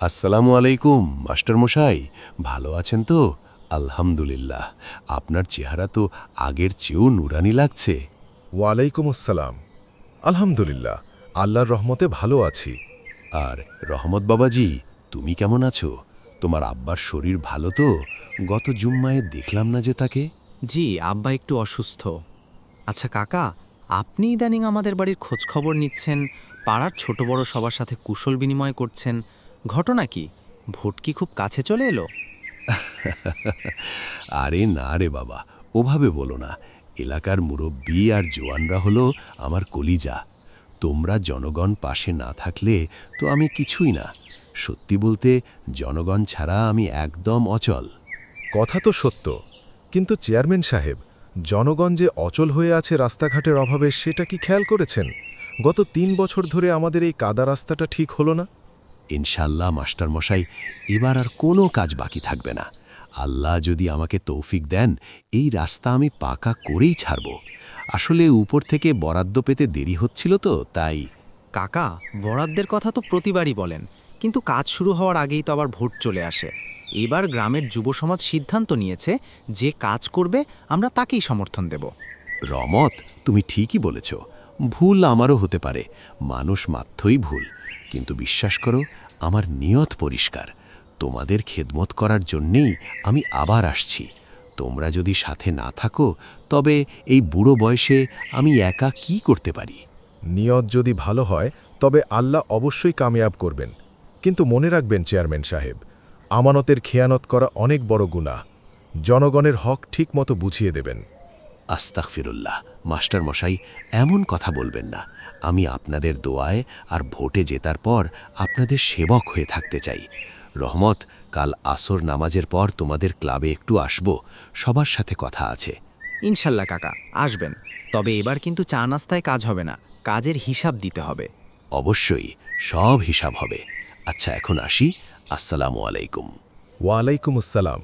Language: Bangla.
আসসালামু আলাইকুম মাস্টার মশাই, ভালো আছেন তো? আলহামদুলিল্লাহ। আপনার চেহারা তো আগের চেয়েও নুরানি লাগছে। ওয়ালাইকুম আসসালাম। আলহামদুলিল্লাহ, আল্লাহর রহমতে ভালো আছি। আর রহমত বাবাজি, তুমি কেমন আছো? তোমার আব্বার শরীর ভালো তো? গত জুম্মায় দেখলাম না যে তাকে। জি, আব্বা একটু অসুস্থ। আচ্ছা কাকা, আপনি ইদানিং আমাদের বাড়ির খোঁজ খবর নিচ্ছেন, পাড়ার ছোট বড় সবার সাথে কুশল বিনিময় করছেন। ঘটনা কি? ভোট কি খুব কাছে চলে এলো? আরে না রে বাবা, ওভাবে বলো না। এলাকার মুরব্বি আর জোয়ানরা হলো আমার কলিজা। তোমরা জনগণ পাশে না থাকলে তো আমি কিছুই না। সত্যি বলতে, জনগণ ছাড়া আমি একদম অচল। কথা তো সত্য, কিন্তু চেয়ারম্যান সাহেব, জনগণ যে অচল হয়ে আছে রাস্তাঘাটের অভাবে সেটা কি খেয়াল করেছেন? গত ৩ বছর ধরে আমাদের এই কাদা রাস্তাটা ঠিক হলো না। ইনশাল্লাহ মাস্টারমশাই, এবার আর কোনো কাজ বাকি থাকবে না। আল্লাহ যদি আমাকে তৌফিক দেন, এই রাস্তা আমি পাকা করেই ছাড়ব। আসলে উপর থেকে বরাদ্দ পেতে দেরি হচ্ছিল তো তাই। কাকা, বরাদ্দের কথা তো প্রতিবারই বলেন, কিন্তু কাজ শুরু হওয়ার আগেই তো আবার ভোট চলে আসে। এবার গ্রামের যুব সমাজ সিদ্ধান্ত নিয়েছে, যে কাজ করবে আমরা তাকেই সমর্থন দেব। রমত, তুমি ঠিকই বলেছ। ভুল আমারও হতে পারে, মানুষ মাত্রই ভুল। কিন্তু বিশ্বাস করো, আমার নিয়ত পরিষ্কার। তোমাদের খেদমত করার জন্যেই আমি আবার আসছি। তোমরা যদি সাথে না থাকো, তবে এই বুড়ো বয়সে আমি একা কি করতে পারি? নিয়ত যদি ভালো হয় তবে আল্লাহ অবশ্যই কামিয়াব করবেন। কিন্তু মনে রাখবেন চেয়ারম্যান সাহেব, আমানতের খেয়ানত করা অনেক বড় গুনাহ। জনগণের হক ঠিকমতো বুঝিয়ে দেবেন। আস্তাগফিরুল্লাহ, মাস্টার মশাই, এমন কথা বলবেন না। আমি আপনাদের দোয়ায় আর ভোটে জেতার পর আপনাদের সেবক হয়ে থাকতে চাই। রহমত, কাল আসর নামাজের পর তোমাদের ক্লাবে একটু আসব, সবার সাথে কথা আছে। ইনশাল্লাহ কাকা, আসবেন। তবে এবার কিন্তু চা নাস্তায় কাজ হবে না, কাজের হিসাব দিতে হবে। অবশ্যই, সব হিসাব হবে। আচ্ছা, এখন আসি। আসসালামু আলাইকুম। ওয়ালাইকুম আসসালাম।